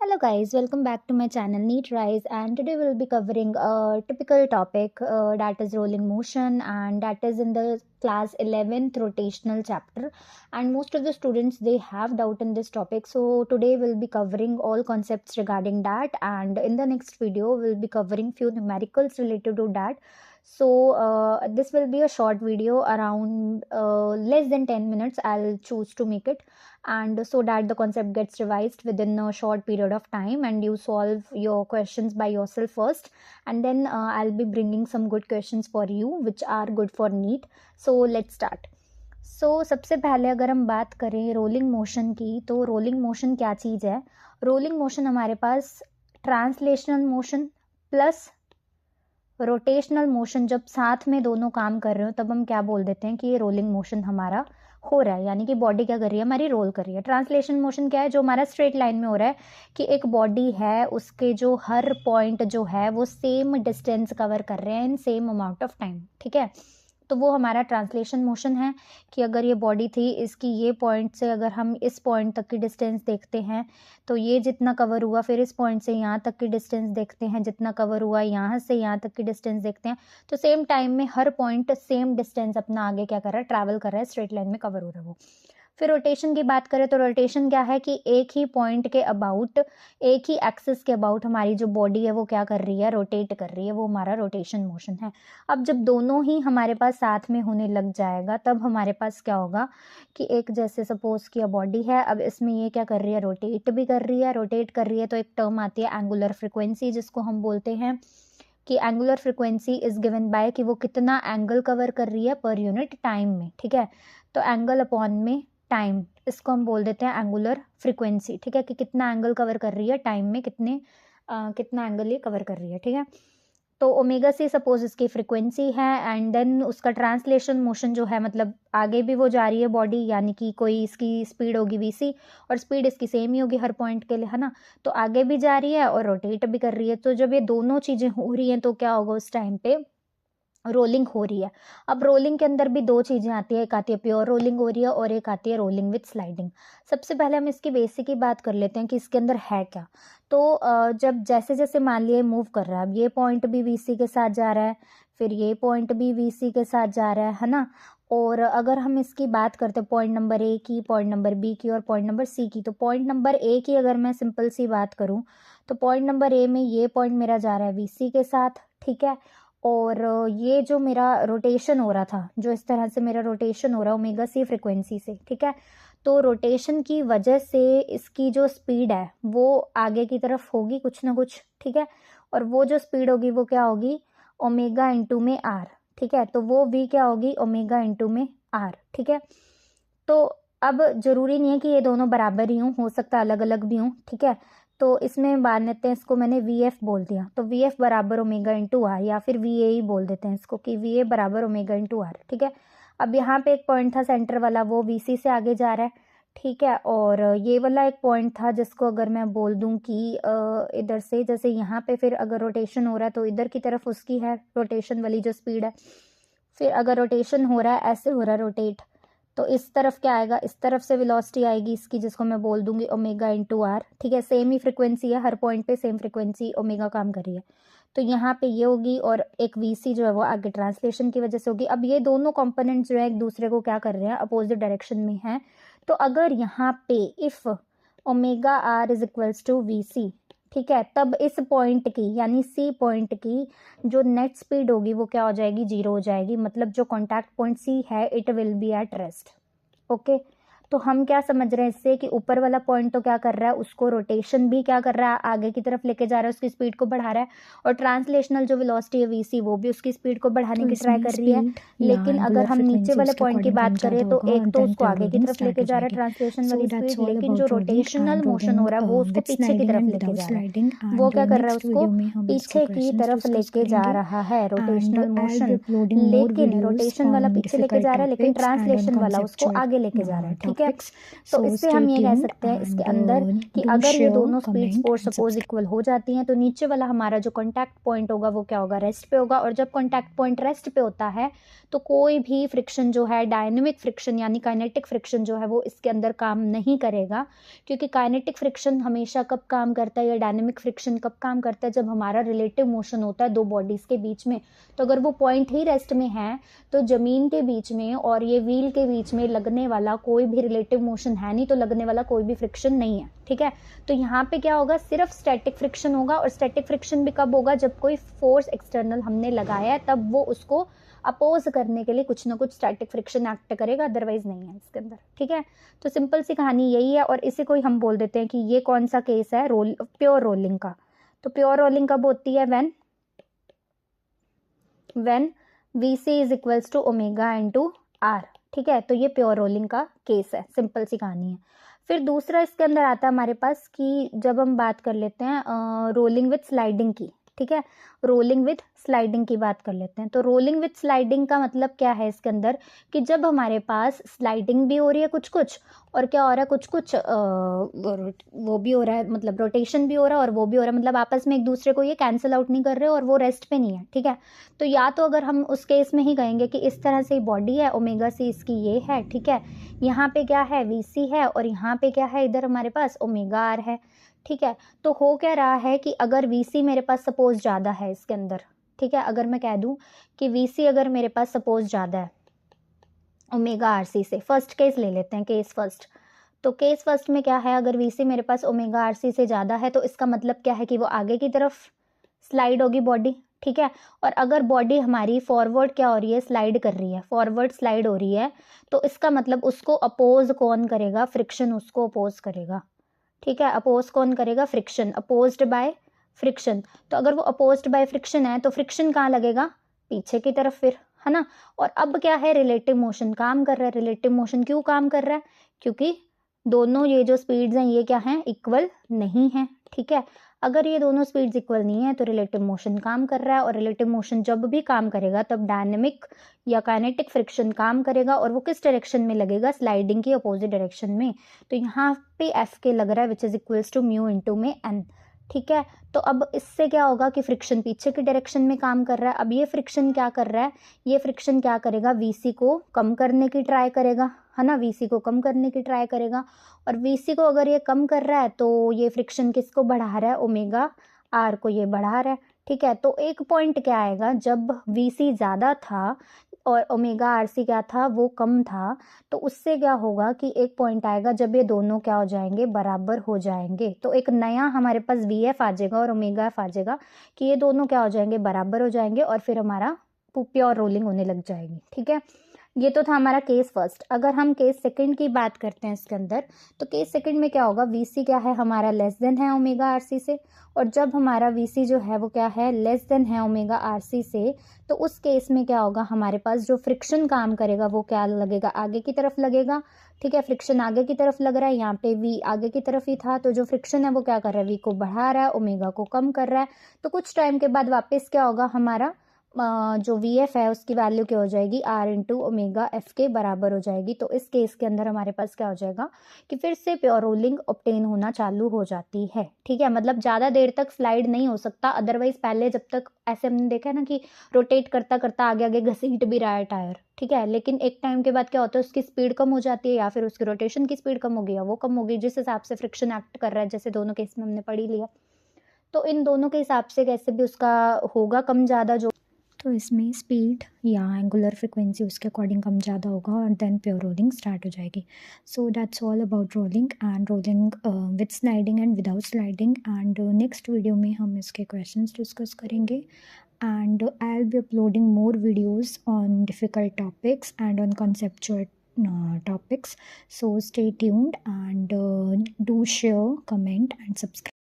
Hello guys, welcome back to my channel Neat Rise, and today we'll be covering a typical topic that is rolling motion, and that is in the class 11th rotational chapter. And most of the students, they have doubt in this topic, so today we'll be covering all concepts regarding that, and in the next video we'll be covering few numericals related to that. So this will be a short video around less than 10 minutes. I'll choose to make it, and so that the concept gets revised within a short period of time and you solve your questions by yourself first, and then I'll be bringing some good questions for you which are good for NEET. So let's start. So सबसे पहले अगर हम बात करें rolling motion की, तो rolling motion क्या चीज़ है? रोलिंग मोशन हमारे पास translational motion plus rotational motion जब साथ में दोनों काम कर रहे हो तब हम क्या बोल देते हैं कि ये रोलिंग मोशन हमारा हो रहा है, यानी कि बॉडी क्या कर रही है, हमारी रोल कर रही है। ट्रांसलेशन मोशन क्या है? जो हमारा स्ट्रेट लाइन में हो रहा है कि एक बॉडी है, उसके जो हर पॉइंट जो है वो सेम डिस्टेंस कवर कर रहे हैं in same amount of time, ठीक है। तो वो हमारा ट्रांसलेशन मोशन है कि अगर ये बॉडी थी, इसकी ये पॉइंट से अगर हम इस पॉइंट तक की डिस्टेंस देखते हैं तो ये जितना कवर हुआ, फिर इस पॉइंट से यहाँ तक की डिस्टेंस देखते हैं जितना कवर हुआ, यहाँ से यहाँ तक की डिस्टेंस देखते हैं, तो सेम टाइम में हर पॉइंट सेम डिस्टेंस अपना आगे क्या कर रहा है, ट्रैवल कर रहा है, स्ट्रेट लाइन में कवर हो रहा है वो। फिर रोटेशन की बात करें तो रोटेशन क्या है कि एक ही पॉइंट के अबाउट, एक ही एक्सिस के अबाउट हमारी जो बॉडी है वो क्या कर रही है, रोटेट कर रही है, वो हमारा रोटेशन मोशन है। अब जब दोनों ही हमारे पास साथ में होने लग जाएगा तब हमारे पास क्या होगा कि एक जैसे सपोज किया बॉडी है, अब इसमें ये क्या कर रही है, रोटेट भी कर रही है। रोटेट कर रही है तो एक टर्म आती है एंगुलर फ्रिक्वेंसी, जिसको हम बोलते हैं कि angular frequency is given by कि वो कितना एंगल कवर कर रही है पर यूनिट टाइम में, ठीक है। तो एंगल अपॉन में टाइम, इसको हम बोल देते हैं एंगुलर फ्रिक्वेंसी, ठीक है, कि कितना एंगल कवर कर रही है टाइम में, कितना एंगल ये कवर कर रही है, ठीक है। तो ओमेगा सी सपोज इसकी फ्रिक्वेंसी है, एंड देन उसका ट्रांसलेशन मोशन जो है, मतलब आगे भी वो जा रही है बॉडी, यानी कि कोई इसकी स्पीड होगी वीसी और स्पीड इसकी सेम ही होगी हर पॉइंट के लिए, है ना। तो आगे भी जा रही है और रोटेट भी कर रही है। तो जब ये दोनों चीज़ें हो रही हैं तो क्या होगा, उस टाइम पे रोलिंग हो रही है। अब रोलिंग के अंदर भी दो चीज़ें आती है, एक आती है प्योर रोलिंग हो रही है और एक आती है रोलिंग विथ स्लाइडिंग। सबसे पहले हम इसकी बेसिक ही बात कर लेते हैं कि इसके अंदर है क्या। तो जब जैसे जैसे मान लिया मूव कर रहा है, अब ये पॉइंट भी वीसी के साथ जा रहा है, फिर ये पॉइंट भी वीसी के साथ जा रहा है ना। और अगर हम इसकी बात करते हैं पॉइंट नंबर ए की, पॉइंट नंबर बी की और पॉइंट नंबर सी की, तो पॉइंट नंबर ए की अगर मैं सिंपल सी बात करूँ तो पॉइंट नंबर ए में ये पॉइंट मेरा जा रहा है वीसी के साथ, ठीक है। और ये जो मेरा रोटेशन हो रहा था, जो इस तरह से मेरा रोटेशन हो रहा है ओमेगा सी फ्रिक्वेंसी से, ठीक है। तो रोटेशन की वजह से इसकी जो स्पीड है वो आगे की तरफ होगी कुछ ना कुछ, ठीक है। और वो जो स्पीड होगी वो क्या होगी, ओमेगा इंटू में आर, ठीक है। तो वो वी क्या होगी, ओमेगा इंटू में आर, ठीक है। तो अब जरूरी नहीं है कि ये दोनों बराबर ही हों, हो सकता है अलग अलग भी हों, ठीक है। तो इसमें मान लेते हैं, इसको मैंने वी एफ बोल दिया, तो वी एफ बराबर ओमेगा इंटू आर, या फिर वी ए ही बोल देते हैं इसको कि वी ए बराबर ओमेगा इंटू आर, ठीक है। अब यहाँ पे एक पॉइंट था सेंटर वाला, वो वी सी से आगे जा रहा है, ठीक है। और ये वाला एक पॉइंट था जिसको अगर मैं बोल दूं कि इधर से, जैसे यहाँ पे फिर अगर रोटेशन हो रहा है तो इधर की तरफ उसकी है रोटेशन वाली जो स्पीड है, फिर अगर रोटेशन हो रहा है, ऐसे हो रहा है रोटेट, तो इस तरफ क्या आएगा, इस तरफ से वेलोसिटी आएगी इसकी, जिसको मैं बोल दूंगी ओमेगा इंटू आर, ठीक है। सेम ही फ्रिक्वेंसी है, हर पॉइंट पे सेम फ्रिक्वेंसी ओमेगा काम कर रही है। तो यहाँ पे ये होगी और एक वीसी जो है वो आगे ट्रांसलेशन की वजह से होगी। अब ये दोनों कंपोनेंट्स जो है एक दूसरे को क्या कर रहे हैं, अपोजिट डायरेक्शन में हैं। तो अगर यहाँ पे if omega R is equals to V C, ठीक है, तब इस पॉइंट की यानी सी पॉइंट की जो नेट स्पीड होगी वो क्या हो जाएगी, जीरो हो जाएगी। मतलब जो कॉन्टैक्ट पॉइंट सी है it will be at rest, okay. तो हम क्या समझ रहे हैं इससे कि ऊपर वाला पॉइंट तो क्या कर रहा है, उसको रोटेशन भी क्या कर रहा है, आगे की तरफ लेके जा रहा है, उसकी स्पीड को बढ़ा रहा है। और ट्रांसलेशनल जो वेलोसिटी है वीसी, वो भी उसकी स्पीड को बढ़ाने की ट्राई कर रही है। लेकिन अगर हम नीचे वाले पॉइंट की बात करें तो एक तो उसको आगे की तरफ लेके जा रहा है ट्रांसलेशन वाली स्पीड, लेकिन जो रोटेशनल मोशन हो रहा है वो उसको पीछे की तरफ लेके जा रहा है। वो क्या कर रहा है, उसको पीछे की तरफ लेके जा रहा है रोटेशनल मोशन, लेकिन रोटेशन वाला पीछे लेके जा रहा है लेकिन ट्रांसलेशन वाला उसको आगे लेके जा रहा है, ठीक है। ठीक है। topics. तो So इससे stay हम ये कह tuned सकते हैं इसके and अंदर कि do अगर ये share, दोनों speeds comment for and suppose subscribe. Equal हो जाती हैं तो नीचे वाला हमारा जो कॉन्टैक्ट पॉइंट होगा वो क्या होगा, रेस्ट पे होगा। और जब कॉन्टैक्ट पॉइंट रेस्ट पे होता है तो कोई भी फ्रिक्शन जो है, डायनेमिक फ्रिक्शन यानी काइनेटिक फ्रिक्शन जो है वो इसके अंदर काम नहीं करेगा। क्योंकि काइनेटिक फ्रिक्शन हमेशा कब काम करता है या डायनेमिक फ्रिक्शन कब काम करता है, जब हमारा रिलेटिव मोशन होता है दो बॉडीज़ के बीच में। तो अगर वो पॉइंट ही रेस्ट में है तो ज़मीन के बीच में और ये व्हील के बीच में लगने वाला कोई भी रिलेटिव मोशन है नहीं, तो लगने वाला कोई भी फ्रिक्शन नहीं है। ठीक है, तो यहाँ पे क्या होगा, सिर्फ स्टैटिक फ्रिक्शन होगा। और स्टैटिक फ्रिक्शन भी कब होगा, जब कोई फोर्स एक्सटर्नल हमने लगाया है तब वो उसको अपोज करने के लिए कुछ ना कुछ स्टैटिक फ्रिक्शन एक्ट करेगा, अदरवाइज नहीं है इसके अंदर। ठीक है, तो सिंपल सी कहानी यही है। और इसे कोई हम बोल देते हैं कि ये कौन सा केस है, प्योर रोलिंग का। तो प्योर रोलिंग कब होती है, when VC is equals to omega into R। ठीक है, तो ये प्योर रोलिंग का केस है, सिंपल सी कहानी है। फिर दूसरा इसके अंदर आता है हमारे पास कि जब हम बात कर लेते हैं रोलिंग विथ स्लाइडिंग की। ठीक है, रोलिंग विथ स्लाइडिंग की बात कर लेते हैं। तो रोलिंग विथ स्लाइडिंग का मतलब क्या है इसके अंदर, कि जब हमारे पास स्लाइडिंग भी हो रही है कुछ कुछ, और क्या हो रहा है कुछ कुछ वो भी हो रहा है, मतलब रोटेशन भी हो रहा है और वो भी हो रहा है, मतलब आपस में एक दूसरे को ये कैंसिल आउट नहीं कर रहे और वो रेस्ट पे नहीं है। ठीक है, तो या तो अगर हम उस केस में ही कहेंगे कि इस तरह से बॉडी है, ओमेगा सी इसकी ये है। ठीक है, यहाँ पे क्या है, VC है, और यहाँ पे क्या है, इधर हमारे पास ओमेगा R है। ठीक है, तो हो क्या रहा है कि अगर VC मेरे पास सपोज ज़्यादा है इसके अंदर। ठीक है, अगर मैं कह दूं कि VC अगर मेरे पास सपोज ज़्यादा है ओमेगा RC से, फर्स्ट केस ले लेते हैं, केस फर्स्ट। तो केस फर्स्ट में क्या है, अगर VC मेरे पास ओमेगा RC से ज़्यादा है तो इसका मतलब क्या है कि वो आगे की तरफ स्लाइड होगी बॉडी। ठीक है, और अगर बॉडी हमारी फॉरवर्ड क्या हो रही है, स्लाइड कर रही है, फॉरवर्ड स्लाइड हो रही है, तो इसका मतलब उसको अपोज कौन करेगा, फ्रिक्शन उसको अपोज करेगा। ठीक है, अपोज कौन करेगा, फ्रिक्शन, अपोज्ड बाय फ्रिक्शन। तो अगर वो अपोज्ड बाय फ्रिक्शन है तो फ्रिक्शन कहाँ लगेगा, पीछे की तरफ फिर, है ना। और अब क्या है, रिलेटिव मोशन काम कर रहा है। रिलेटिव मोशन क्यों काम कर रहा है, क्योंकि दोनों ये जो स्पीड्स हैं ये क्या हैं, इक्वल नहीं है। ठीक है, अगर ये दोनों स्पीड्स इक्वल नहीं है तो रिलेटिव मोशन काम कर रहा है, और रिलेटिव मोशन जब भी काम करेगा तब डायनेमिक या काइनेटिक फ्रिक्शन काम करेगा, और वो किस डायरेक्शन में लगेगा, स्लाइडिंग की अपोजिट डायरेक्शन में। तो यहाँ पे एफ के लग रहा है which is equals to mu into में एन। ठीक है, तो अब इससे क्या होगा कि फ्रिक्शन पीछे की डायरेक्शन में काम कर रहा है। अब ये फ्रिक्शन क्या कर रहा है, ये फ्रिक्शन क्या करेगा, VC को कम करने की ट्राई करेगा, है ना, VC को कम करने की ट्राई करेगा। और VC को अगर ये कम कर रहा है तो ये फ्रिक्शन किसको बढ़ा रहा है, ओमेगा R को ये बढ़ा रहा है। ठीक है, तो एक पॉइंट क्या आएगा, जब VC ज़्यादा था और ओमेगा RC क्या था, वो कम था, तो उससे क्या होगा कि एक पॉइंट आएगा जब ये दोनों क्या हो जाएंगे, बराबर हो जाएंगे। तो एक नया हमारे पास VF आ जाएगा और ओमेगा F आ जाएगा कि ये दोनों क्या हो जाएंगे, बराबर हो जाएंगे, और फिर हमारा प्योर रोलिंग होने लग जाएगी। ठीक है, ये तो था हमारा केस फर्स्ट। अगर हम केस सेकंड की बात करते हैं इसके अंदर, तो केस सेकंड में क्या होगा, VC क्या है हमारा, लेस देन है ओमेगा RC से। और जब हमारा VC जो है वो क्या है, लेस देन है ओमेगा RC से, तो उस केस में क्या होगा, हमारे पास जो फ्रिक्शन काम करेगा वो क्या लगेगा, आगे की तरफ लगेगा। ठीक है, फ्रिक्शन आगे की तरफ लग रहा है, यहाँ पे V आगे की तरफ ही था, तो जो फ्रिक्शन है वो क्या कर रहा है, V को बढ़ा रहा है, ओमेगा को कम कर रहा है। तो कुछ टाइम के बाद वापस क्या होगा, हमारा जो VF है उसकी वैल्यू क्या हो जाएगी, R इंटू ओमेगा F के बराबर हो जाएगी। तो इस केस के अंदर हमारे पास क्या हो जाएगा कि फिर से प्योर रोलिंग ऑब्टेन होना चालू हो जाती है। ठीक है, मतलब ज़्यादा देर तक स्लाइड नहीं हो सकता, अदरवाइज पहले जब तक ऐसे हमने देखा है ना कि रोटेट करता करता आगे आगे घसीट भी रहा है टायर। ठीक है, लेकिन एक टाइम के बाद क्या होता है, उसकी स्पीड कम हो जाती है या फिर उसकी रोटेशन की स्पीड कम हो गई या वो कम हो गई, जिस हिसाब से फ्रिक्शन एक्ट कर रहा है, जैसे दोनों केस में हमने पढ़ ही लिया। तो इन दोनों के हिसाब से कैसे भी उसका होगा कम ज़्यादा जो, तो इसमें स्पीड या एंगुलर फ्रिक्वेंसी उसके अकॉर्डिंग कम ज़्यादा होगा और देन प्योर रोलिंग स्टार्ट हो जाएगी। So that's all about rolling and rolling with sliding and without sliding. And next video में हम इसके क्वेश्चंस डिस्कस करेंगे, and I'll be uploading more videos on difficult topics and on conceptual topics. So stay tuned and do share, comment and subscribe.